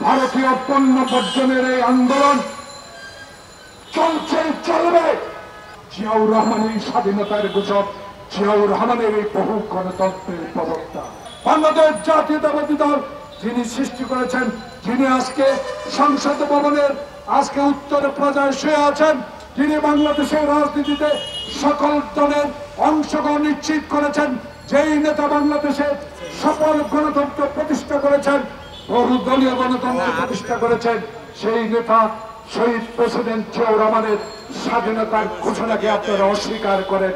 ভারতীয় পণ্য বর্জনের এই আন্দোলন চলছে, চলবে। জিয়াউর রহমানের স্বাধীনতার গুজব, জিয়াউর রহমানের এই বহু গণতন্ত্রের প্রবক্তা, বাংলাদেশ জাতীয়তাবাদী দল যিনি সৃষ্টি করেছেন, যিনি আজকে সংসদ ভবনের আজকে উত্তর পর্যায়ে শুয়ে আছেন, যিনি বাংলাদেশের রাজনীতিতে সকল দলের অংশগ্রহণ নিশ্চিত করেছেন, যেই নেতা বাংলাদেশে সফল গণতন্ত্র প্রতিষ্ঠা করেছেন, বহু দলীয় গণতন্ত্র প্রতিষ্ঠা করেছেন, সেই নেতা শহীদ প্রেসিডেন্ট জিয়াউর রহমানের স্বাধীনতার ঘোষণাকে আপনারা অস্বীকার করেন।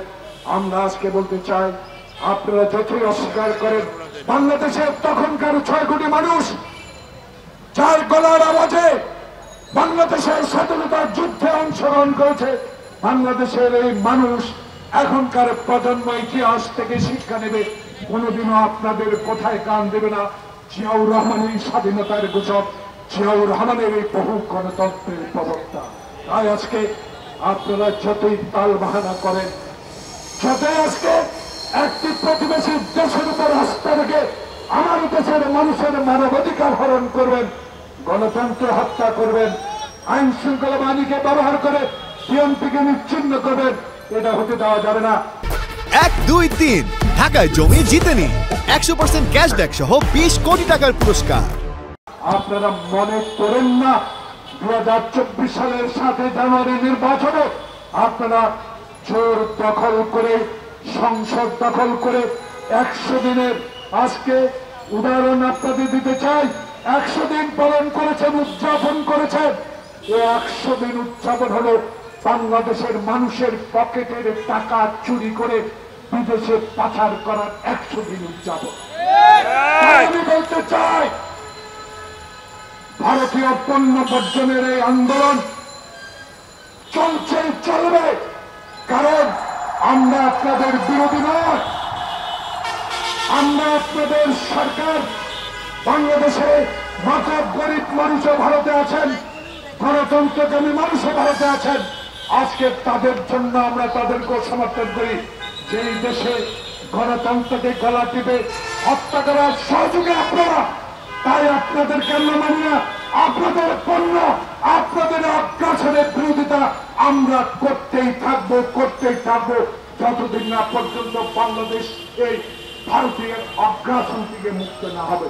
আমরা আজকে বলতে চাই, আপনারা যতই অস্বীকার করেন, বাংলাদেশের তখনকার 6 কোটি মানুষ যার গলার আওয়াজে বাংলাদেশের স্বাধীনতার যুদ্ধে অংশগ্রহণ করেছে, বাংলাদেশের এই মানুষ এখনকার প্রজন্ম ইতিহাস থেকে শিক্ষা নেবে, কোনোদিনও আপনাদের কোথায় কান দেবে না। জিয়াউর রহমানের স্বাধীনতার গুজব, জিয়াউর রহমানের এই বহু গণতন্ত্রের প্রবক্তা। তাই আজকে আপনারা যতই তাল বাহানা করেন, যতই আজকে একটি প্রতিবেশী দেশের উপর আস্থা রেখে আমার দেশের মানুষের মানবাধিকার হরণ করবেন, গণতন্ত্র হত্যা করবেন, আইন শৃঙ্খলা বাহিনীকে ব্যবহার করে বিএনপিকে নিচ্ছিন্ন করবেন, এটা হতে দেওয়া যাবে না। 1, 2, 3 ঢাকায় জমি জিতে নিন 100% ক্যাশব্যাক সহ 20 কোটি টাকার পুরস্কার। আপনারা মনে করেন না 2024 সালের 7 জানুয়ারি নির্বাচনে আপনারা জোর দখল করে সংসদ দখল করে 100 দিনের আজকে উদাহরণ আপনাদের দিতে চাই। 100 দিন পালন করেছেন, উদযাপন করেছেন। এই 100 দিন উদযাপন হলো বাংলাদেশের মানুষের পকেটের টাকা চুরি করে বিদেশে পাচার করার 100 দিন উদযাপন। আমি বলতে চাই, ভারতীয় পণ্য বর্জনের এই আন্দোলন চলছে, চলবে। কারণ আমরা আপনাদের বিরোধী নয়, আমরা আপনাদের সরকার। বাংলাদেশে মাত্র গরিব মানুষও ভারতে আছেন, গণতন্ত্রকামী মানুষও ভারতে আছেন। আজকে তাদের জন্য আমরা তাদেরকে সমর্থন করি, যেই দেশে গণতন্ত্রকে গলা টিপে হত্যা করার সহযোগী আপনারা। তাই আপনাদেরকে আমরা মানি না। আপনাদের পণ্য, আপনাদের অগ্রাসনের বিরোধিতা আমরা করতেই থাকবো, করতেই থাকবো, যতদিন না পর্যন্ত বাংলাদেশ এই ভারতীয় অগ্রাসন থেকে মুক্ত না হবে।